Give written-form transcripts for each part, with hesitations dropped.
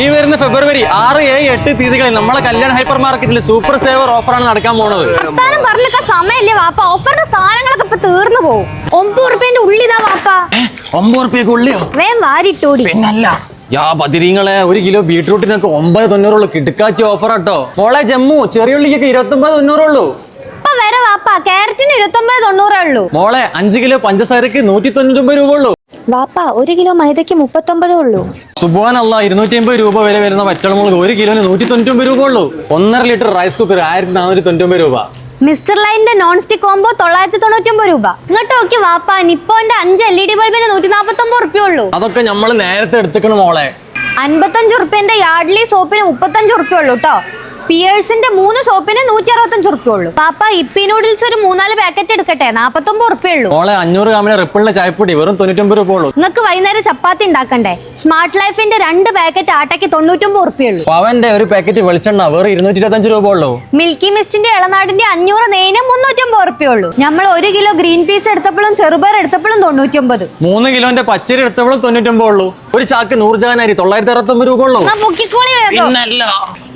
ഈ വരുന്ന ഫെബ്രുവരി 6, 7, 8 തീയതികളിൽ നമ്മളെ കല്യാൺ ഹൈപ്പർ മാർക്കറ്റിൽ സൂപ്പർ സേവർ ഓഫറാണ് നടക്കാൻ പോണത്. പറഞ്ഞ സമയല്ലേ വാപ്പ, ഓഫറിന്റെ സാധനങ്ങളൊക്കെ ഇപ്പൊ തീർന്നു പോകും. 9 റുപ്യന്റെ ഉള്ളിതാ വാപ്പ. 9 റുപ്യക്ക് ഉള്ളിയോ? വേം വാരിട്ടോടി. പിന്നല്ല യാ ബദിരീങ്ങളെ, 1 കിലോ ബീട്രൂട്ടിനൊക്കെ 990 കിടുക്കാച്ചി ഓഫറാട്ടോ. മോളെ ജമ്മു ചെറിയ ഉള്ളിക്കൊക്കെ 2990 ഇപ്പൊ വരെ വാപ്പ, ക്യാരറ്റിന് 2990 മോളെ 5 കിലോ പഞ്ചസാരക്ക് 199 രൂപ ഉള്ളൂ. വാപ്പ 1 കിലോ മൈദക്ക് 39 ഉള്ളൂ. സുബ്ഹാനല്ലാ, 250 രൂപ വരെ വരുന്ന വറ്റളമുളക് 1 കിലോന് 199 രൂപ ഉള്ളൂ. 1.5 ലിറ്റർ റൈസ് കുക്കർ 1499 രൂപ. മിസ്റ്റർ ലൈനിന്റെ നോൺ സ്റ്റിക് കോംബോ 999 രൂപ. ഇങ്ങോട്ട് നോക്കി വാപ്പ, നിപ്പോന്റെ 5 LED ബൾബിന് 149 റുപ്യ ഉള്ളൂ. അതൊക്കെ നമ്മൾ നേരത്തെ എടുത്തുക്കണം മോളെ. 55 റുപ്യന്റെ യാർഡ്ലി സോപ്പിന് 35 റുപ്യ ഉള്ളൂ കേട്ടോ. പിയേഴ്സിന്റെ 3 സോപ്പിന് 160 റുപ്യ ഉള്ളൂ. പാപ്പ ഇപ്പി നൂഡിൽസ് ഒരു 3-4 പാക്കറ്റ് എടുക്കട്ടെ, 49 റുപ്യ ഉള്ളൂ. മോളെ 500 ഗ്രാമിന് റിപ്പിളിന്റെ ചായപ്പൊടി വെറും 99 രൂപ ഉള്ളൂ. നിങ്ങൾക്ക് വൈകുന്നേരം ചപ്പാത്തി ഉണ്ടാക്കണ്ടേ? സ്മാർട്ട് ലൈഫിന്റെ 2 പാക്കറ്റ് ആട്ടയ്ക്ക് 99 റുപ്യ ഉള്ളൂ. പവന്റെ ഒരു പാക്കറ്റ് വെളിച്ചെണ്ണ വെറും 225 രൂപ ഉള്ളൂ. മിൽക്കി മിസ്റ്റിന്റെ ഇളനാടിന്റെ 500 നെയ്ന് 350 റുപ്യ ഉള്ളൂ. നമ്മൾ 1 കിലോ ഗ്രീൻ പീസ് എടുത്തപ്പോഴും ചെറുപയർ എടുത്തപ്പോഴും 99. 3 കിലോന്റെ പച്ചരി എടുത്തപ്പോഴും 99 ഉള്ളൂ. ഒരു ചാക്ക് നൂർജഹാൻ അരി 969 രൂപ ഉള്ളൂ.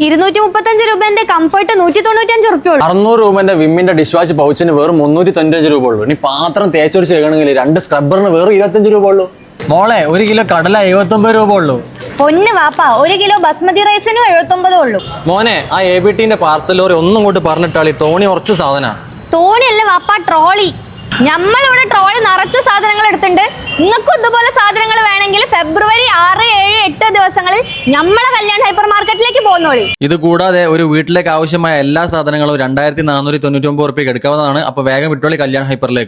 235 രൂപന്റെ കംഫർട്ട് 195 റുപ്യ ഉള്ളൂ. 600 രൂപന്റെ വിമ്മിന്റെ ഡിഷ് വാഷ് പൗച്ചിന് വെറും 395 രൂപ ഉള്ളൂ. ഇനി പാത്രം തേച്ചൊരു ചെയ്യണമെങ്കിൽ 2 സ്ക്രബ്ബറിന് വെറും 25 രൂപ ഉള്ളൂ. മോളെ 1 കിലോ കടല 79 രൂപ ഉള്ളൂ. പൊന്ന് വാപ്പ, 1 കിലോ ബസ്മതി റൈസിന് 79 ഉള്ളൂ. മോനെ ആ ABTന്റെ പാർസൽ ലോറി ഒന്നും കൊണ്ട് പറഞ്ഞിട്ടാളി, തോണി ഉറച്ച സാധന. തോണിയല്ല വാപ്പ, ട്രോളി. നമ്മളിവിടെ ട്രോളി നിറച്ച സാധനങ്ങൾ എടുത്തിട്ടുണ്ട്. നിങ്ങൾക്കും ഇതുപോലെ സാധനങ്ങൾ വേണമെങ്കിൽ ഫെബ്രുവരി 6, 7, 8 ദിവസങ്ങളിൽ നമ്മളെ കല്യാൺ ഹൈപ്പർ മാർക്കറ്റിലേക്ക് പോകുന്നോളി. ഇത് കൂടാതെ ഒരു വീട്ടിലേക്ക് ആവശ്യമായ എല്ലാ സാധനങ്ങളും 2499 റുപ്യക്ക് എടുക്കാവുന്നതാണ്. അപ്പൊ വേഗം വിട്ടോളി കല്യാൺ ഹൈപ്പറിലേക്ക്.